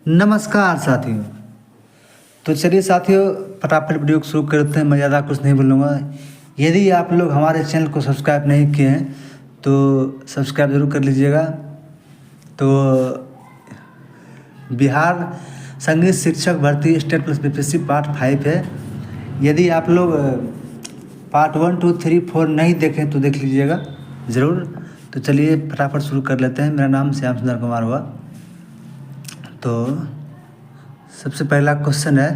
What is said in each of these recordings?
नमस्कार साथियों। तो चलिए साथियों, फटाफट वीडियो को शुरू करते हैं। मैं ज़्यादा कुछ नहीं बोलूँगा। यदि आप लोग हमारे चैनल को सब्सक्राइब नहीं किए हैं तो सब्सक्राइब ज़रूर कर लीजिएगा। तो बिहार संगीत शिक्षक भर्ती स्टेट प्लस बीपीएससी पार्ट 5 है। यदि आप लोग पार्ट 1, 2, 3, 4 नहीं देखें तो देख लीजिएगा ज़रूर। तो चलिए फटाफट शुरू कर लेते हैं। मेरा नाम श्याम सुंदर कुमार हुआ। तो सबसे पहला क्वेश्चन है,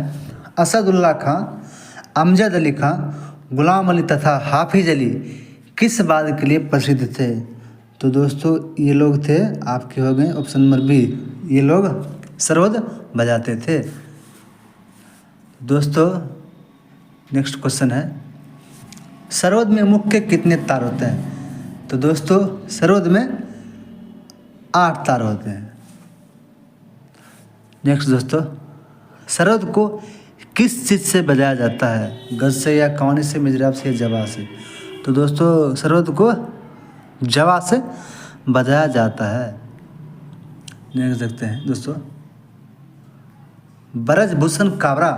असदुल्ला खां, अमजद अली खां, गुलाम अली तथा हाफिज अली किस बात के लिए प्रसिद्ध थे? तो दोस्तों ये लोग थे, आपके हो गए ऑप्शन नंबर बी, ये लोग सरोद बजाते थे। दोस्तों नेक्स्ट क्वेश्चन है, सरोद में मुख्य कितने तार होते हैं? तो दोस्तों सरोद में 8 तार होते हैं। नेक्स्ट दोस्तों, सरोद को किस चीज़ से बजाया जाता है? गज से या कवानी से, मिजराब से या जवा से? तो दोस्तों सरोद को जवा से बजाया जाता है। नेक्स्ट देखते हैं दोस्तों, ब्रजभूषण काबरा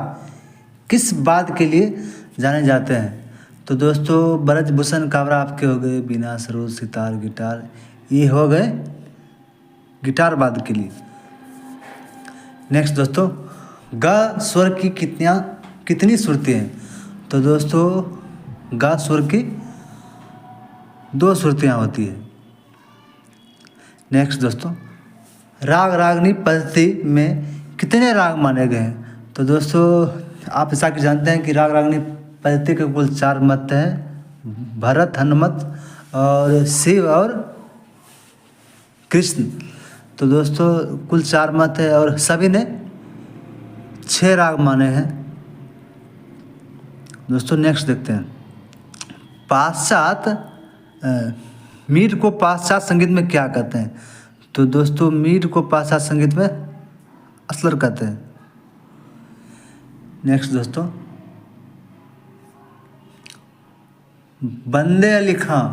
किस बात के लिए जाने जाते हैं? तो दोस्तों ब्रजभूषण काबरा आपके हो गए बीना, सरोद, सितार, गिटार, ये हो गए गिटार वाद्य के लिए। नेक्स्ट दोस्तों, ग स्वर की कितनी सुरतें हैं? तो दोस्तों ग स्वर की 2 सुरतें होती है। नेक्स्ट दोस्तों, राग रागनी पद्धति में कितने राग माने गए हैं? तो दोस्तों आप ऐसा कि जानते हैं कि राग रागनी पद्धति के कुल 4 मत हैं, भरत, हनुमत और शिव और कृष्ण। तो दोस्तों कुल 4 मत है और सभी ने 6 राग माने हैं। दोस्तों नेक्स्ट देखते हैं, मीर को पाश्चात्य संगीत में क्या कहते हैं? तो दोस्तों मीर को पाश्चात्य संगीत में असलर कहते हैं। नेक्स्ट दोस्तों, बंदे अली खां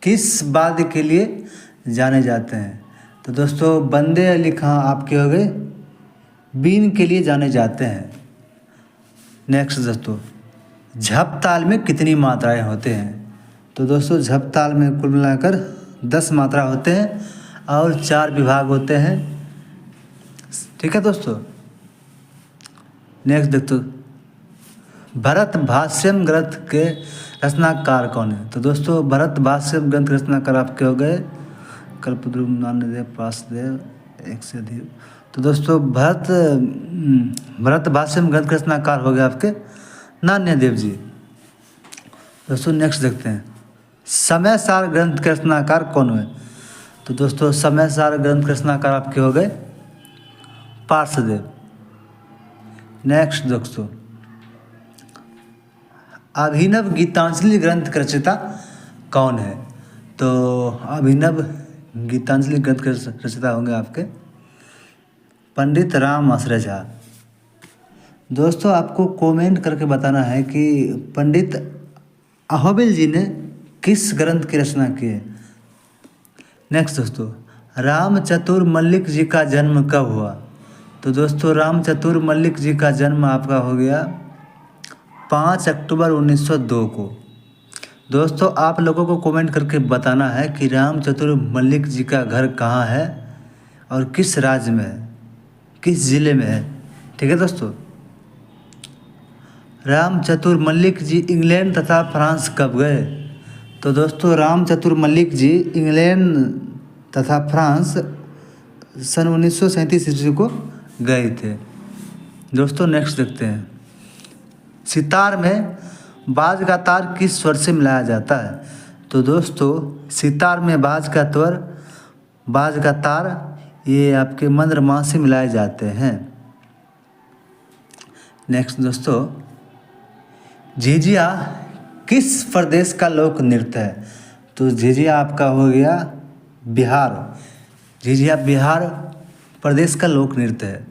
किस वाद्य के लिए जाने जाते हैं? तो दोस्तों बंदे अली खां आपके हो गए बीन के लिए जाने जाते हैं। नेक्स्ट दोस्तों, झप ताल में कितनी मात्राएं होते हैं? तो दोस्तों झप ताल में कुल मिलाकर 10 मात्रा होते हैं और 4 विभाग होते हैं। ठीक है दोस्तों। नेक्स्ट दोस्तों, भरत भाष्यम ग्रंथ के रचनाकार कौन है? तो दोस्तों भरत भाष्यम ग्रंथ के रचनाकार आपके हो गए कल्पद्रुम, नान्यदेव, पासदेव, एक से अधिक। तो दोस्तों भरत भाष्यम ग्रंथ के रचनाकार हो गए आपके नान्यदेव जी। दोस्तों नेक्स्ट देखते हैं, समय सार ग्रंथ के रचनाकार कौन है? तो दोस्तों समय सार ग्रंथ के रचनाकार आपके हो गए पार्श्वदेव। नेक्स्ट दोस्तों, अभिनव गीतांजलि ग्रंथ के रचयिता कौन है? तो अभिनव गीतांजलि ग्रंथ के रचयिता होंगे आपके पंडित राम आश्रय झा। दोस्तों आपको कमेंट करके बताना है कि पंडित अहोबिल जी ने किस ग्रंथ की रचना की है। नेक्स्ट दोस्तों, राम चतुर मल्लिक जी का जन्म कब हुआ? तो दोस्तों राम चतुर मल्लिक जी का जन्म आपका हो गया 5 अक्टूबर 1902 को। दोस्तों आप लोगों को कमेंट करके बताना है कि राम चतुर मल्लिक जी का घर कहाँ है और किस राज्य में है, किस ज़िले में है। ठीक है दोस्तों। राम चतुर मल्लिक जी इंग्लैंड तथा फ्रांस कब गए? तो दोस्तों राम चतुर मल्लिक जी इंग्लैंड तथा फ्रांस सन 1937 ईस्वी को गए थे। दोस्तों नेक्स्ट देखते हैं, सितार में बाज का तार किस स्वर से मिलाया जाता है? तो दोस्तों सितार में बाज का तार ये आपके मंद्रमा से मिलाए जाते हैं। नेक्स्ट दोस्तों, झिझिया किस प्रदेश का लोक नृत्य है? तो झिझिया आपका हो गया बिहार। झिझिया बिहार प्रदेश का लोक नृत्य है।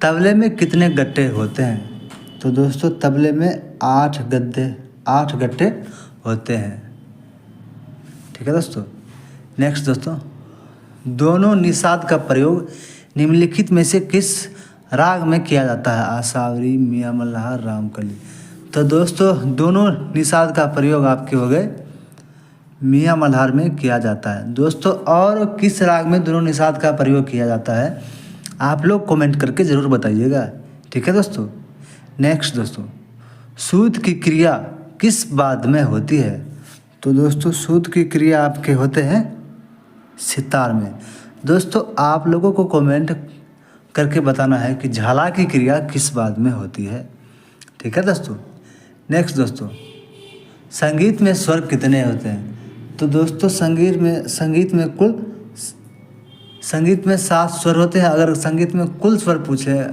तबले में कितने गट्टे होते हैं? तो दोस्तों तबले में 8 गट्टे होते हैं। ठीक है दोस्तों। नेक्स्ट दोस्तों, दोनों निषाद का प्रयोग निम्नलिखित में से किस राग में किया जाता है? आसावरी, मियाँ मल्हार, रामकली। तो दोस्तों दोनों निषाद का प्रयोग आपके हो गए मियाँ मल्हार में किया जाता है। दोस्तों और किस राग में दोनों निषाद का प्रयोग किया जाता है आप लोग कमेंट करके ज़रूर बताइएगा, ठीक है दोस्तों। नेक्स्ट दोस्तों, सूद की क्रिया किस बाद में होती है? तो दोस्तों सूद की क्रिया आपके होते हैं सितार में। दोस्तों आप लोगों को कमेंट करके बताना है कि झाला की क्रिया किस बाद में होती है, ठीक है दोस्तों। नेक्स्ट दोस्तों, संगीत में स्वर कितने होते हैं? तो दोस्तों संगीत में 7 स्वर होते हैं। अगर संगीत में कुल स्वर पूछे,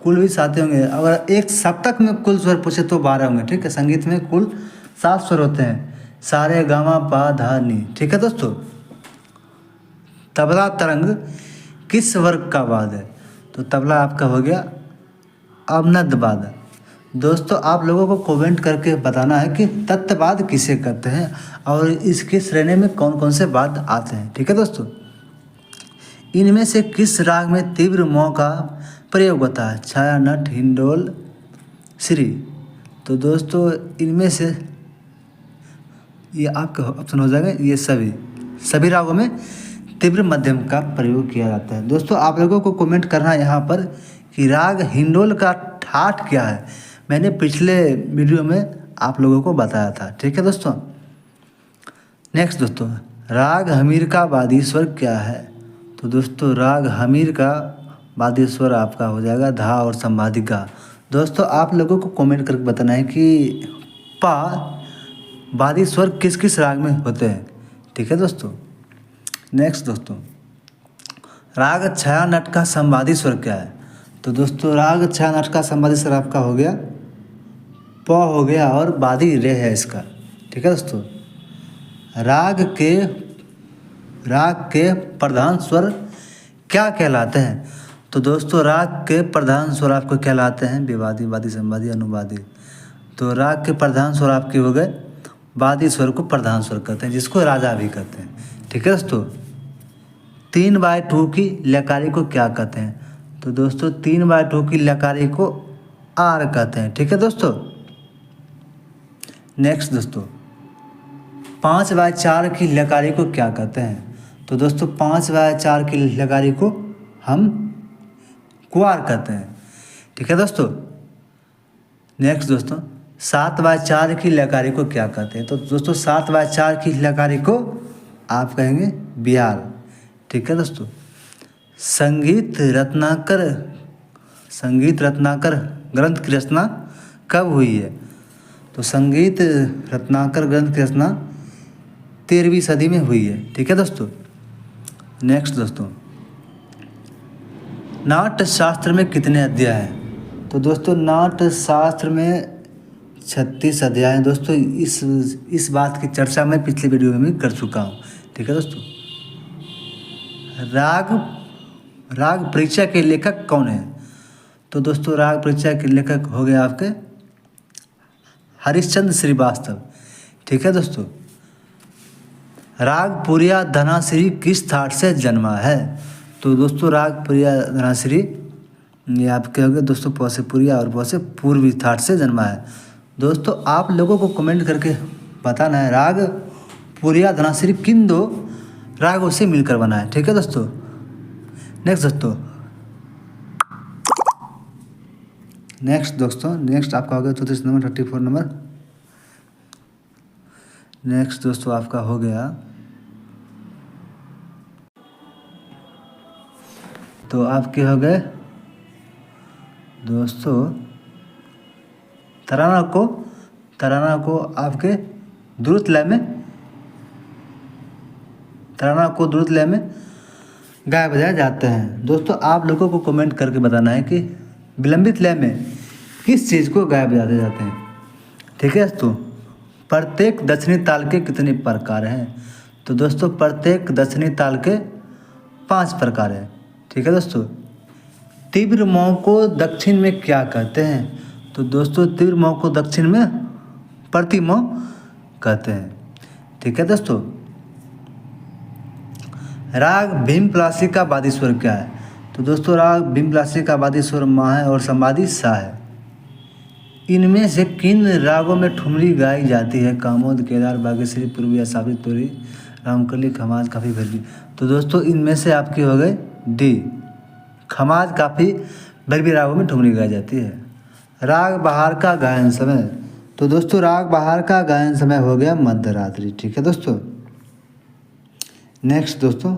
कुल भी 7 होंगे। अगर एक सप्तक में कुल स्वर पूछे तो 12 होंगे, ठीक है। संगीत में कुल 7 स्वर होते हैं, सारे गामा पा धा नी, ठीक है दोस्तों। तबला तरंग किस वर्ग का वाद्य है? तो तबला आपका हो गया अवनद वाद्य। दोस्तों आप लोगों को कमेंट करके बताना है कि तत्वाद किसे कहते हैं और इसके श्रेणी में कौन कौन से वाद्य आते हैं, ठीक है दोस्तों। इनमें से किस राग में तीव्र मौ का प्रयोग होता है? छाया, नट, हिंडोल, श्री। तो दोस्तों इनमें से ये आपका ऑप्शन हो जाएगा, ये सभी रागों में तीव्र मध्यम का प्रयोग किया जाता है। दोस्तों आप लोगों को कमेंट करना है यहाँ पर कि राग हिंडोल का ठाठ क्या है। मैंने पिछले वीडियो में आप लोगों को बताया था, ठीक है दोस्तों। नेक्स्ट दोस्तों, राग हमीर का वादी स्वर क्या है? तो दोस्तों राग हमीर का वादी स्वर आपका हो जाएगा धा और संवादी गा। दोस्तों आप लोगों को कमेंट करके बताना है कि पा वादी स्वर किस किस राग में होते हैं, ठीक है दोस्तों। नेक्स्ट दोस्तों, राग छाया नट का संवादी स्वर क्या है? तो दोस्तों राग छाया नट का संवादी स्वर आपका हो गया प हो गया और वादी रे है इसका, ठीक है दोस्तों। राग के प्रधान स्वर क्या कहलाते हैं? तो दोस्तों राग के प्रधान स्वर आपको कहलाते हैं विवादी, वादी, संवादी, अनुवादी। तो राग के प्रधान स्वर आपके हो गए, वादी स्वर को प्रधान स्वर कहते हैं, जिसको राजा भी कहते हैं, ठीक है दोस्तों। 3/2 की लकारी को क्या कहते हैं? तो दोस्तों 3/2 की लकारी को आर कहते हैं, ठीक है दोस्तों। नेक्स्ट दोस्तों, 5/4 की लकारी को क्या कहते हैं? तो दोस्तों 5/4 की लकारी को हम कुआर कहते हैं, ठीक है दोस्तों। नेक्स्ट दोस्तों, 7/4 की लकारी को क्या कहते हैं? तो दोस्तों 7/4 की लकारी को आप कहेंगे बिहार, ठीक है दोस्तों। संगीत रत्नाकर ग्रंथ की रचना कब हुई है? तो संगीत रत्नाकर ग्रंथ की रचना 13वीं सदी में हुई है, ठीक है दोस्तों। नेक्स्ट दोस्तों, नाट्य शास्त्र में कितने अध्याय हैं? तो दोस्तों नाट्य शास्त्र में 36 अध्याय हैं। दोस्तों इस बात की चर्चा मैं पिछले वीडियो में भी कर चुका हूँ, ठीक है दोस्तों। राग परीक्षा के लेखक कौन है? तो दोस्तों राग परीक्षा के लेखक हो गए आपके हरिश्चंद्र श्रीवास्तव, ठीक है दोस्तों। राग पुरिया धनाश्री किस थाट से जन्मा है? तो दोस्तों राग पुरिया धनाश्री ये आपके हो गए दोस्तों प से पुरिया और प से पूर्वी थाट से जन्मा है। दोस्तों आप लोगों को कमेंट करके बताना है राग पुरिया धनाश्री किन 2 रागों से मिलकर बना है, ठीक है दोस्तों। नेक्स्ट आपका हो गया 34 नंबर 34 नंबर। नेक्स्ट दोस्तों आपका हो गया, तो आपके हो गए दोस्तों तराना को आपके द्रुत लय में गाए बजाए जाते हैं। दोस्तों आप लोगों को कमेंट करके बताना है कि विलंबित लय में किस चीज़ को गाए बजाते जाते हैं, ठीक है दोस्तों। प्रत्येक दक्षिणी ताल के कितने प्रकार हैं? तो दोस्तों प्रत्येक दक्षिणी ताल के 5 प्रकार हैं, ठीक है दोस्तों। तीव्र मौ को दक्षिण में क्या कहते हैं? तो दोस्तों तीव्र मौ को दक्षिण में प्रतिमौ कहते हैं, ठीक है दोस्तों। राग भीमपलासी का वादी स्वर क्या है? तो दोस्तों राग भीमपलासी का वादी स्वर मा है और संवादी सा है। इनमें से किन रागों में ठुमरी गाई जाती है? कामोद, केदार, बागेश्वरी, पूर्वी, सावित्री, तुरी, रामकली, खमाज, काफी, भैरवी। तो दोस्तों इनमें से आपकी हो गई डी, खमाज, काफी, भैरवी रागों में ठुमरी गाई जाती है। राग बहार का गायन समय, तो दोस्तों राग बहार का गायन समय हो गया मध्यरात्रि। ठीक है दोस्तों। नेक्स्ट दोस्तों,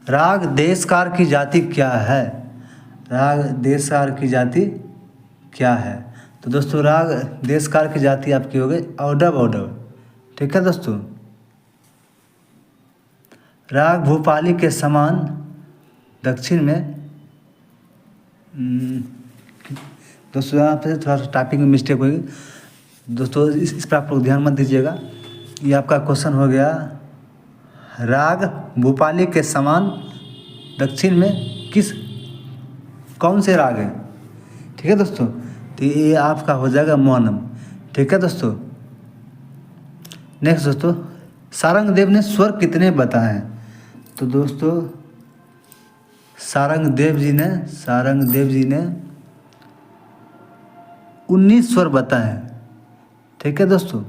राग देशकार की जाति क्या है? राग देशकार की जाति क्या है? तो दोस्तों राग देशकार की जाति आपकी हो गई औडव औडव। ठीक है दोस्तों। राग भूपाली के समान दक्षिण में, दोस्तों यहाँ पे थोड़ा सा टाइपिंग में मिस्टेक होगी दोस्तों, इस पर आप लोग ध्यान मत दीजिएगा। ये आपका क्वेश्चन हो गया, राग भूपाली के समान दक्षिण में कौन से राग हैं? ठीक है दोस्तों। तो ये आपका हो जाएगा मौनम। ठीक है दोस्तों। नेक्स्ट दोस्तों, सारंगदेव ने स्वर कितने बताए हैं? तो दोस्तों सारंगदेव जी ने 19 स्वर बताए हैं। ठीक है दोस्तों।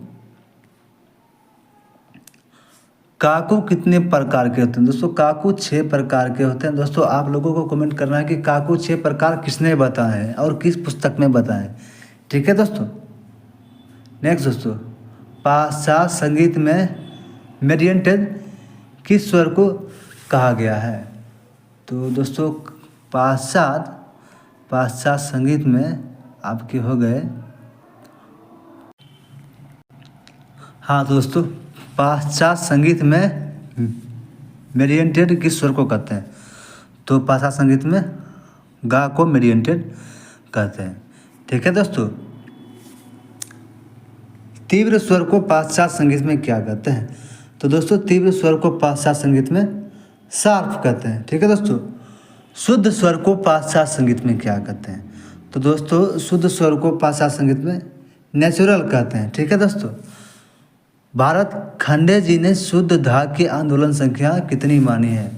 काकू कितने प्रकार के होते हैं? दोस्तों काकू 6 प्रकार के होते हैं। दोस्तों आप लोगों को कमेंट करना है कि काकू 6 प्रकार किसने बताए हैं और किस पुस्तक में बताए हैं। ठीक है दोस्तों। नेक्स्ट दोस्तों, पाश्चात्य संगीत में मेडिएटेड किस स्वर को कहा गया है? तो दोस्तों पाश्चात्य संगीत में आपके हो गए, हाँ तो दोस्तों पाश्चात्य संगीत में मेडिएटेड किस स्वर को कहते हैं? तो पाश्चात्य संगीत में गा को मेडिएटेड कहते हैं। ठीक है दोस्तों। तीव्र स्वर को पाश्चात्य संगीत में क्या कहते हैं? तो दोस्तों तीव्र स्वर को पाश्चात्य संगीत में शार्प कहते हैं। ठीक है दोस्तों। शुद्ध स्वर को पाश्चात्य संगीत में क्या कहते हैं? तो दोस्तों शुद्ध स्वर को पाश्चात्य संगीत में नेचुरल कहते हैं। ठीक है दोस्तों। भारत खंडे जी ने शुद्ध धा की आंदोलन संख्या कितनी मानी है?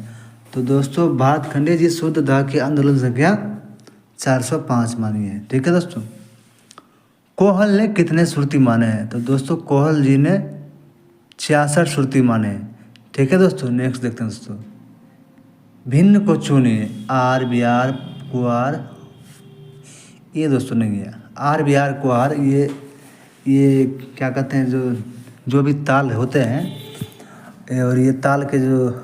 तो दोस्तों भारत खंडे जी शुद्ध धा की आंदोलन संख्या 405 मानी है। ठीक है दोस्तों। कोहल ने कितने श्रुति माने हैं? तो दोस्तों कोहल जी ने 66 श्रुति माने हैं। ठीक है दोस्तों। नेक्स्ट देखते हैं दोस्तों, भिन्न को चुनिए, आर बिहार कुआर, ये दोस्तों नहीं है आर बिहार कुआर, ये क्या कहते हैं, जो भी ताल होते हैं और ये ताल के जो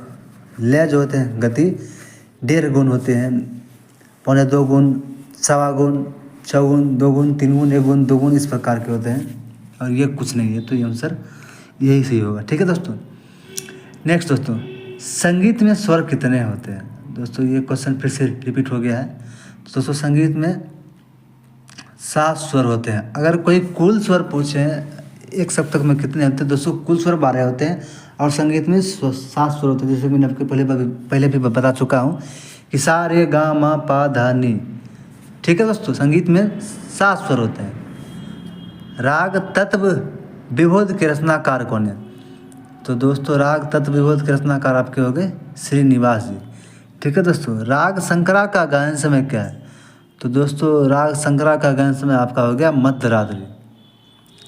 लय जो होते हैं गति 1.5 गुण होते हैं, 1.25 गुण, 1.25 गुण, 6 गुण, 2 गुण, 3 गुण, 1 गुण, 2 गुण, इस प्रकार के होते हैं और ये कुछ नहीं है। तो ये आंसर यही सही होगा। ठीक है दोस्तों। नेक्स्ट दोस्तों, संगीत में स्वर कितने होते हैं? दोस्तों ये क्वेश्चन फिर से रिपीट हो गया है। तो दोस्तों संगीत में 7 स्वर होते हैं। अगर कोई कुल स्वर पूछे एक सप्तक में कितने होते हैं? दोस्तों कुल स्वर 12 होते हैं और संगीत में 7 स्वर होते हैं। जैसे मैंने आपको पहले भी बता चुका हूँ कि सा रे गा मा पा धा नी। ठीक है दोस्तों। संगीत में 7 स्वर होते हैं। राग तत्व विभोध के रचनाकार कौन है? तो दोस्तों राग तत्व विभोध के रचनाकार आपके हो गए श्रीनिवास जी। ठीक है दोस्तों। राग शंकरा का गायन समय क्या है? तो दोस्तों राग शंकरा का गायन समय आपका हो गया मध्यरात्रि।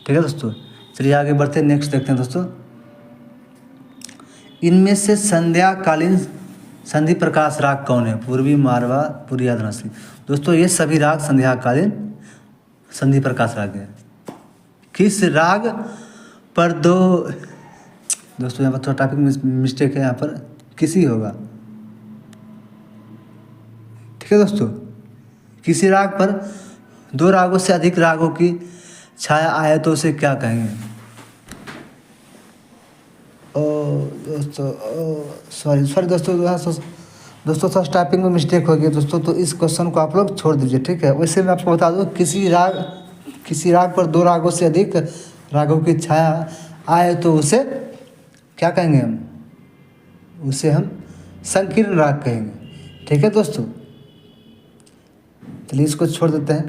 ठीक है दोस्तों। चलिए आगे बढ़ते हैं। नेक्स्ट देखते हैं दोस्तों, इनमें से संध्याकालीन संधि प्रकाश राग कौन है? पूर्वी, मारवा, पुरिया, धनश्री। दोस्तों ये सभी राग संध्याकालीन संधि प्रकाश राग है। किस राग पर दोस्तों यहाँ पर थोड़ा टाइपिंग मिस्टेक है, यहाँ पर किसी होगा। ठीक है दोस्तों। किसी राग पर 2 रागों से अधिक रागों की छाया आए तो उसे क्या कहेंगे? सॉरी दोस्तों थोड़ा टाइपिंग में मिस्टेक हो गई दोस्तों, तो इस क्वेश्चन को आप लोग छोड़ दीजिए। ठीक है। वैसे मैं आपको बता दूं, किसी राग पर 2 रागों से अधिक रागों की छाया आए तो उसे क्या कहेंगे? उसे हम संकीर्ण राग कहेंगे। ठीक है दोस्तों। चलिए इसको छोड़ देते हैं।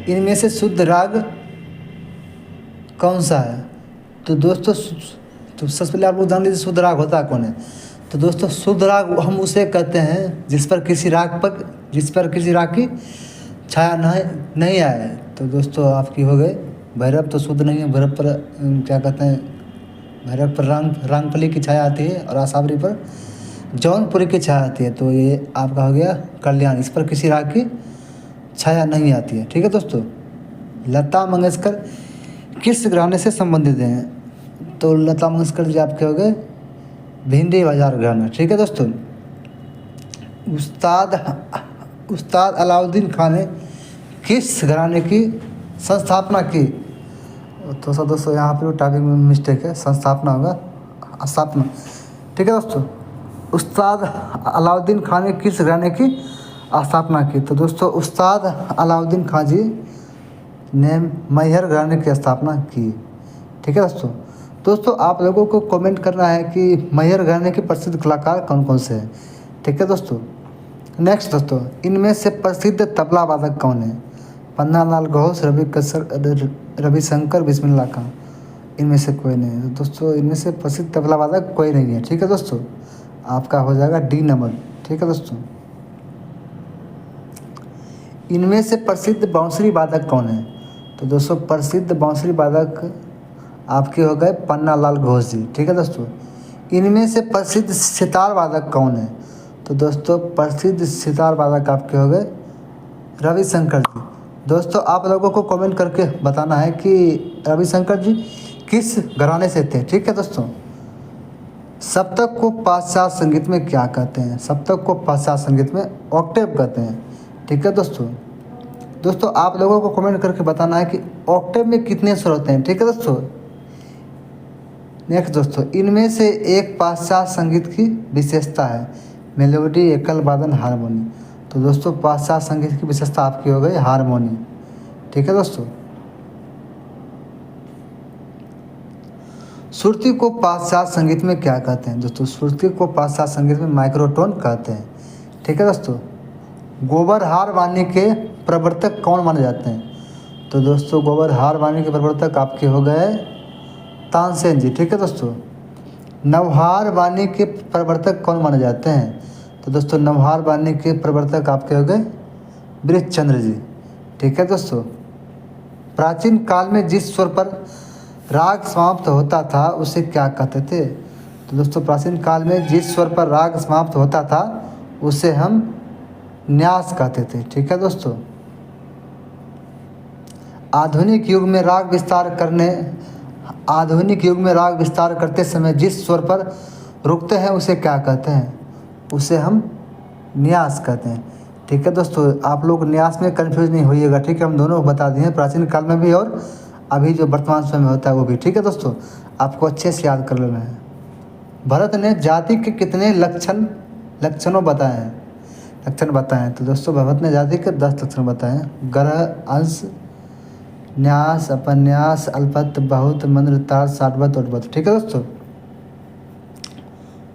इनमें से शुद्ध राग कौन सा है? तो दोस्तों तो सबसे पहले आप लोग जान लीजिए शुद्ध राग होता कौन है। तो दोस्तों शुद्ध राग हम उसे कहते हैं जिस पर किसी राग की छाया नहीं आए। तो दोस्तों आपकी हो गई भैरव तो शुद्ध नहीं है, भैरव पर क्या कहते हैं, भैरव पर रांगपली की छाया आती है और आसावरी पर जौनपुरी की छाया आती है। तो ये आपका हो गया कल्याण, इस पर किसी राग की छाया नहीं आती है। ठीक है दोस्तों। लता मंगेशकर किस घराने से संबंधित हैं? तो लता मंगेशकर जी आपके हो गए भिंडी बाजार घराना। ठीक है दोस्तों। उस्ताद अलाउद्दीन खान ने किस घराने की संस्थापना की? तो सर दोस्तों यहाँ पर टाइपिंग में मिस्टेक है, संस्थापना होगा स्थापना। ठीक है दोस्तों। उस्ताद अलाउद्दीन खान ने किस घराने की स्थापना की? तो दोस्तों उस्ताद अलाउद्दीन खान जी ने मैहर घराने की स्थापना की। ठीक है दोस्तों आप लोगों को कमेंट करना है कि मैहर घराने के प्रसिद्ध कलाकार कौन कौन से हैं। ठीक है दोस्तों। नेक्स्ट दोस्तों, इनमें से प्रसिद्ध तबला वादक कौन है? पन्नालाल घोष, रविशंकर, बिस्मिल्लाह खां। इनमें से कोई नहीं है दोस्तों। इनमें से प्रसिद्ध तबला वादक कोई नहीं है। ठीक है दोस्तों। आपका हो जाएगा डी नंबर। ठीक है दोस्तों। इनमें से प्रसिद्ध बांसुरी वादक कौन है? तो दोस्तों प्रसिद्ध बांसुरी वादक आपके हो गए पन्नालाल घोष जी। ठीक है दोस्तों। इनमें से प्रसिद्ध सितार वादक कौन है? तो दोस्तों प्रसिद्ध सितार वादक आपके हो गए रविशंकर जी। दोस्तों आप लोगों को कमेंट करके बताना है कि रविशंकर जी किस घराने से थे। ठीक है दोस्तों। सप्तक को पाश्चात्य संगीत में क्या कहते हैं? सप्तक को पाश्चात्य संगीत में ऑक्टेव कहते हैं। ठीक है दोस्तों आप लोगों को कमेंट करके बताना है कि ऑक्टेव में कितने स्वर होते हैं। ठीक है दोस्तों। नेक्स्ट दोस्तों, इनमें से एक पाश्चात्य संगीत की विशेषता है मेलोडी, एकल वादन, हारमोनी। तो दोस्तों पाश्चात्य संगीत की विशेषता आपकी हो गई हारमोनी। ठीक है दोस्तों। श्रुति को पाश्चात्य संगीत में क्या कहते हैं? दोस्तों श्रुति को पाश्चात्य संगीत में माइक्रोटोन कहते हैं। ठीक है दोस्तों। गोबरहार वाणी के प्रवर्तक कौन माने जाते हैं? तो दोस्तों गोबरहार वाणी के प्रवर्तक आपके हो गए तानसेन जी। ठीक है दोस्तों। नवहार वाणी के प्रवर्तक कौन माने जाते हैं? तो दोस्तों नवहार वाणी के प्रवर्तक आपके हो गए बृहचंद्र जी। ठीक है दोस्तों। प्राचीन काल में जिस स्वर पर राग समाप्त होता था उसे क्या कहते थे? तो दोस्तों प्राचीन काल में जिस स्वर पर राग समाप्त होता था उसे हम न्यास कहते थे। ठीक है दोस्तों। आधुनिक युग में राग विस्तार करते समय जिस स्वर पर रुकते हैं उसे क्या कहते हैं? उसे हम न्यास कहते हैं। ठीक है दोस्तों। आप लोग न्यास में कंफ्यूज नहीं होइएगा। ठीक है। हम दोनों को बता दिए प्राचीन काल में भी और अभी जो वर्तमान समय में होता है वो भी। ठीक है दोस्तों। आपको अच्छे से याद कर लेना है। भरत ने जाति के कितने लक्षण बताए हैं? तो दोस्तों भरत ने जाति के 10 लक्षण बताए हैं। ग्रह, अंश, न्यास, अपन्यास, अल्पत, बहुत, मंद्र, तार, साठवत, उठवत। ठीक है दोस्तों।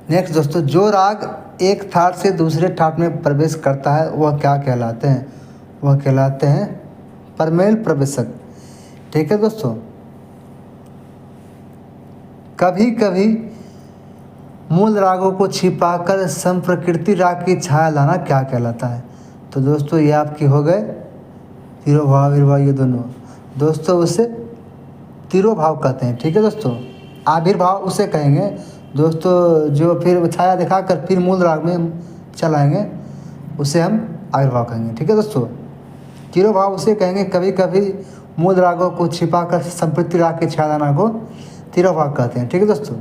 नेक्स्ट दोस्तों, जो राग एक ठाट से दूसरे ठाट में प्रवेश करता है वह क्या कहलाते हैं? वह कहलाते हैं परमेल प्रवेशक। ठीक है दोस्तों। कभी कभी मूल रागों को छिपाकर संप्रकृति राग की छाया लाना क्या कहलाता है? तो दोस्तों ये आपकी हो गए तिरोभाव, विर्भाव, ये दोनों। दोस्तों उसे तिरोभाव कहते हैं। ठीक है दोस्तों। आविर्भाव उसे कहेंगे दोस्तों जो फिर छाया दिखाकर फिर मूल राग में चलाएंगे उसे हम आविर्भाव कहेंगे। ठीक है दोस्तों। तिरोभाव उसे कहेंगे कभी कभी मूल रागों को छिपाकर संप्रकृति राग की छाया लाना को तिरोभाव कहते हैं। ठीक है दोस्तों।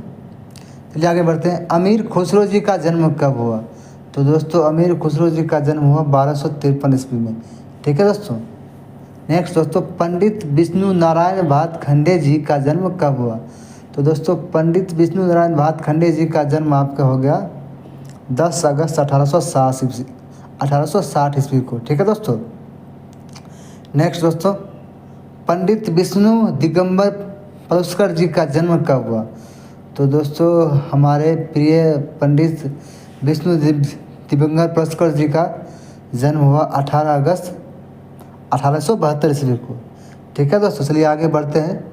चलिए आगे बढ़ते हैं। अमीर खुसरो जी का जन्म कब हुआ? तो दोस्तों अमीर खुसरो जी का जन्म हुआ 1253 ईस्वी में। ठीक है दोस्तों। नेक्स्ट दोस्तों, पंडित विष्णु नारायण भातखंडे जी का जन्म कब हुआ? तो दोस्तों पंडित विष्णु नारायण भातखंडे जी का जन्म आपका हो गया 10 अगस्त 1860 ईस्वी को। ठीक है दोस्तों। नेक्स्ट दोस्तों, पंडित विष्णु दिगंबर पलुस्कर जी का जन्म कब हुआ? तो दोस्तों हमारे प्रिय पंडित विष्णु दिगंबर पलुस्कर जी का जन्म हुआ 18 अगस्त 1872 ईस्वी को। ठीक है दोस्तों। चलिए आगे बढ़ते हैं।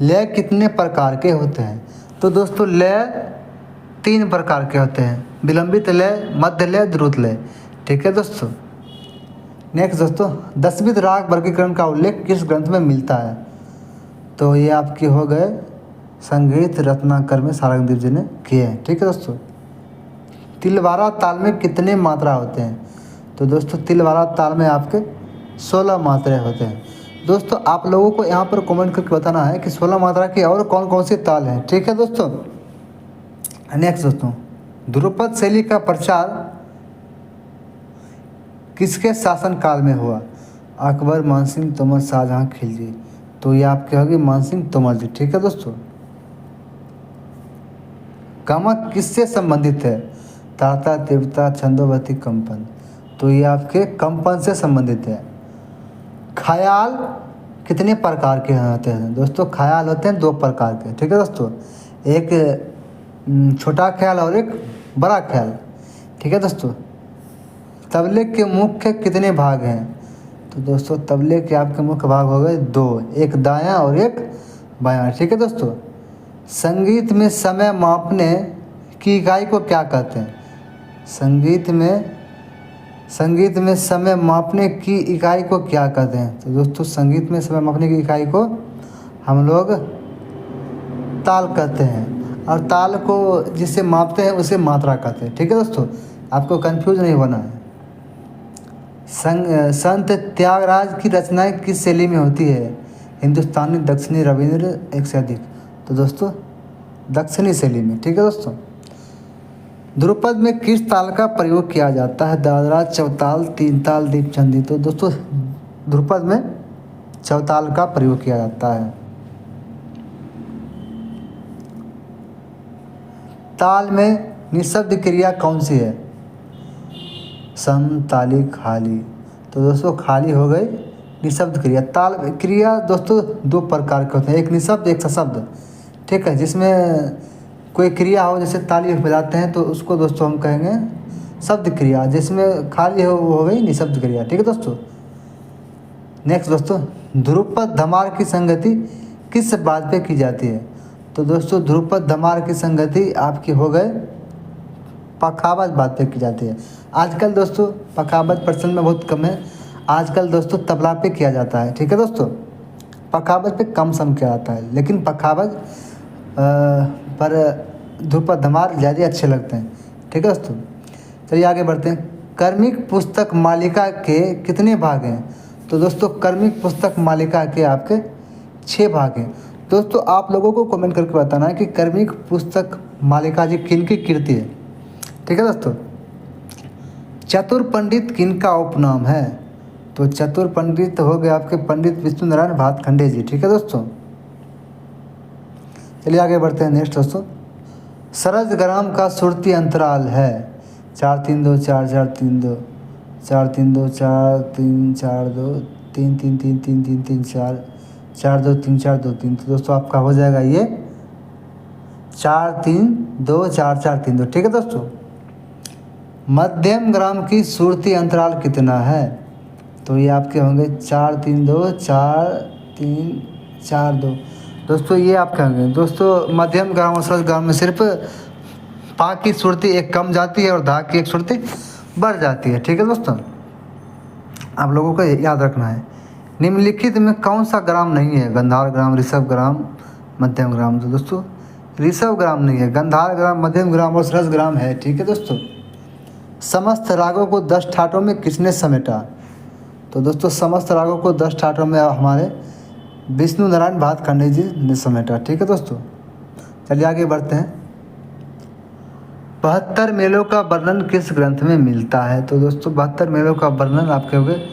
लय कितने प्रकार के होते हैं? तो दोस्तों लय 3 प्रकार के होते हैं, विलंबित लय, मध्य लय, द्रुत लय। ठीक है दोस्तों। नेक्स्ट दोस्तों, 10वीं राग वर्गीकरण का उल्लेख किस ग्रंथ में मिलता है? तो ये आपके हो गए संगीत रत्नाकर में सारंगदेव जी ने किए हैं। ठीक है दोस्तों। तिलवारा ताल में कितने मात्रा होते हैं? तो दोस्तों तिलवारा ताल में आपके 16 मात्रा होते हैं। दोस्तों आप लोगों को यहाँ पर कमेंट करके बताना है कि 16 मात्रा के और कौन कौन से ताल हैं। ठीक है दोस्तों। नेक्स्ट दोस्तों, ध्रुपद शैली का प्रचार किसके शासन काल में हुआ? अकबर, मानसिंह तोमर, शाहजहां, खिलजी। तो ये आपके होगी मानसिंह तोमर जी। ठीक है दोस्तों। गमक किससे संबंधित है? ताड़ता, तीव्रता, छंदोवती, कंपन। तो ये आपके कंपन से संबंधित है। ख्याल कितने प्रकार के होते हैं? दोस्तों ख्याल होते हैं 2 प्रकार के। ठीक है दोस्तों। एक छोटा ख्याल और एक बड़ा ख्याल। ठीक है दोस्तों। तबले के मुख्य कितने भाग हैं? तो दोस्तों तबले के आपके मुख्य भाग हो गए 2, एक दायां और एक बायां। ठीक है दोस्तों। संगीत में समय मापने की इकाई को क्या कहते हैं? संगीत में समय मापने की इकाई को क्या कहते हैं? तो दोस्तों संगीत में समय मापने की इकाई को हम लोग ताल कहते हैं, और ताल को जिससे मापते हैं उसे मात्रा कहते हैं। ठीक है दोस्तों। आपको कंफ्यूज नहीं होना है। संत त्यागराज की रचनाएं किस शैली में होती है? हिंदुस्तानी, दक्षिणी, रविंद्र, एक से अधिक। तो दोस्तों दक्षिणी शैली में। ठीक है दोस्तों। ध्रुपद में किस ताल का प्रयोग किया जाता है? दादरा, चौताल, 3 ताल, दीपचंदी। तो दोस्तों ध्रुपद में चौताल का प्रयोग किया जाता है। ताल में निःशब्द क्रिया कौन सी है? सम, ताली, खाली। तो दोस्तों खाली हो गई निःशब्द क्रिया। ताल क्रिया दोस्तों 2 प्रकार के होते हैं, एक निःशब्द, एक सशब्द। ठीक है। जिसमें कोई क्रिया हो, जैसे ताली बजाते हैं तो उसको दोस्तों हम कहेंगे शब्द क्रिया, जिसमें खाली हो वो हो गई निःशब्द क्रिया। ठीक है दोस्तों। नेक्स्ट दोस्तों, ध्रुपद धमार की संगति किस बात पे की जाती है? तो दोस्तों ध्रुपद धमार की संगति आपकी हो गए पखावज बात पे की जाती है। आजकल दोस्तों पखावज प्रचलन में बहुत कम है। आजकल दोस्तों तबला पे किया जाता है। ठीक है दोस्तों। पखावज पे कम सम किया जाता है, लेकिन पखावज पर ध्रुपद धमार ज़्यादा अच्छे लगते हैं। ठीक है दोस्तों। चलिए आगे बढ़ते हैं। कर्मिक पुस्तक मालिका के कितने भाग हैं? तो दोस्तों कर्मिक पुस्तक मालिका के आपके 6 भाग हैं। दोस्तों आप लोगों को कमेंट करके बताना है कि कर्मिक पुस्तक मालिका जी किनकी कृति है। ठीक है दोस्तों। चतुर पंडित किनका उपनाम है? तो चतुर पंडित हो गए आपके पंडित विष्णु नारायण भातखंडे जी। ठीक है दोस्तों। चलिए आगे बढ़ते हैं। नेक्स्ट दोस्तों, सरज ग्राम का सुरती अंतराल है 4-3-2 4-4-3-2 4-3-2 4-3-4-2 3-3-3-3-3-3 4-4-2-3-4-2-3। तो दोस्तों आपका हो जाएगा ये 4-3-2 4-4-3-2। ठीक है दोस्तों। मध्यम ग्राम की सुरती अंतराल कितना है? तो ये आपके होंगे 4-3-2 4-3-4-2। दोस्तों ये आपके होंगे दोस्तों मध्यम ग्राम और सरस ग्राम में सिर्फ पा की सुरती एक कम जाती है और धा की एक सुरती बढ़ जाती है। ठीक है दोस्तों। आप लोगों को याद रखना है। निम्नलिखित में कौन सा ग्राम नहीं है? गंधार ग्राम, ऋषभ ग्राम, मध्यम ग्राम। तो दोस्तों ऋषभ ग्राम नहीं है, गंधार ग्राम, मध्यम ग्राम और सरस ग्राम है। ठीक है दोस्तों। समस्त रागों को 10 ठाटों में किसने समेटा? तो दोस्तों समस्त रागों को 10 ठाटों में हमारे विष्णु नारायण भातखंडे जी ने समेटा। ठीक है दोस्तों। चलिए आगे बढ़ते हैं। 72 मेलों का वर्णन किस ग्रंथ में मिलता है? तो दोस्तों 72 मेलों का वर्णन आपके हो गए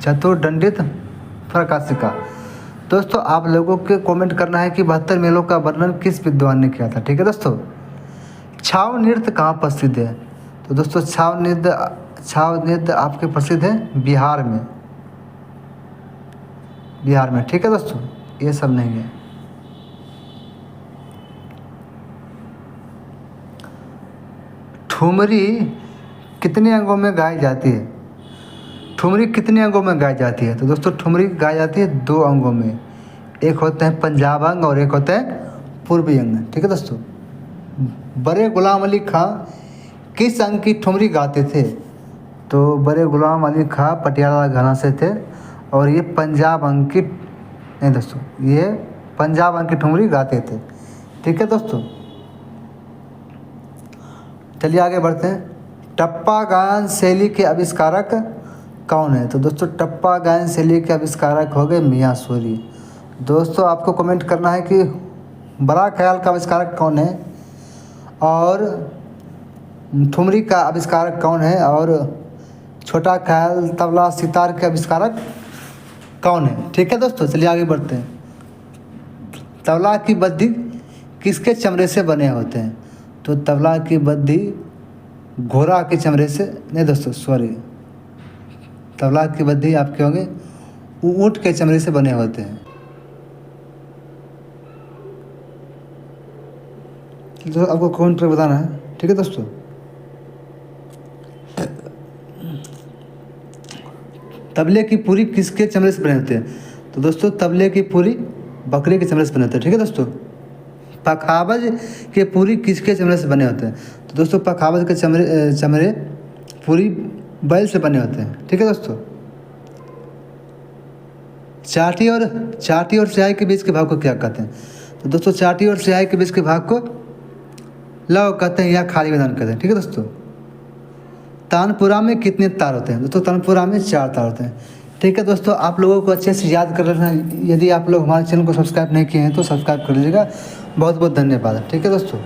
चतुर्दंडित प्रकाशिका। दोस्तों आप लोगों के कमेंट करना है कि 72 मेलों का वर्णन किस विद्वान ने किया था। ठीक है दोस्तों। छाव नृत्य कहाँ प्रसिद्ध है? तो दोस्तों छाव नृत्य आपके प्रसिद्ध है बिहार में। ठीक है दोस्तों। ये सब नहीं है। ठुमरी कितने अंगों में गाई जाती है? ठुमरी कितने अंगों में गाई जाती है? तो दोस्तों ठुमरी गाई जाती है 2 अंगों में। एक होते हैं पंजाब अंग और एक होते हैं पूर्वी अंग। ठीक है दोस्तों, बड़े गुलाम अली खां किस अंग की ठुमरी गाते थे? तो बड़े गुलाम अली खां पटियाला घराना से थे और ये पंजाब अंग की, नहीं दोस्तों, ये पंजाब अंग की ठुमरी गाते थे। ठीक है दोस्तों, चलिए आगे बढ़ते हैं। टप्पा गायन शैली के आविष्कारक कौन है? तो दोस्तों टप्पा गायन शैली के आविष्कारक हो गए मियां सूरी। दोस्तों आपको कमेंट करना है कि बड़ा ख्याल का आविष्कारक कौन है और ठुमरी का आविष्कारक कौन है और छोटा ख्याल तबला सितार के आविष्कारक कौन है? ठीक है दोस्तों, चलिए आगे बढ़ते हैं। तबला की बद्दी किसके चमड़े से बने होते हैं? तो तबला की बद्दी घोड़ा के चमड़े से, नहीं दोस्तों सॉरी, तबला की बद्दी आपके होंगे ऊँट के चमड़े से बने होते हैं। तो आपको कौन ट्रिक बताना है। ठीक है दोस्तों, तबले की पूरी किसके चमड़े से बने होते हैं? तो दोस्तों तबले की पूरी बकरे के चमड़े से बने होते हैं। ठीक है दोस्तों, पखावज के पूरी किसके चमड़े से बने होते हैं? तो दोस्तों पखावज के चमड़े पूरी बैल से बने होते हैं। ठीक है दोस्तों, चाटी और स्याही के बीच के भाग को क्या कहते हैं? तो दोस्तों चाटी और स्याही के बीच के भाग को लव कहते हैं या खाली मैदान कहते हैं। ठीक है दोस्तों, तानपुरा में कितने तार होते हैं? दोस्तों तानपुरा में 4 तार होते हैं। ठीक है दोस्तों, आप लोगों को अच्छे से याद कर लेना। यदि आप लोग हमारे चैनल को सब्सक्राइब नहीं किए हैं तो सब्सक्राइब कर लीजिएगा। बहुत बहुत धन्यवाद। ठीक है दोस्तों।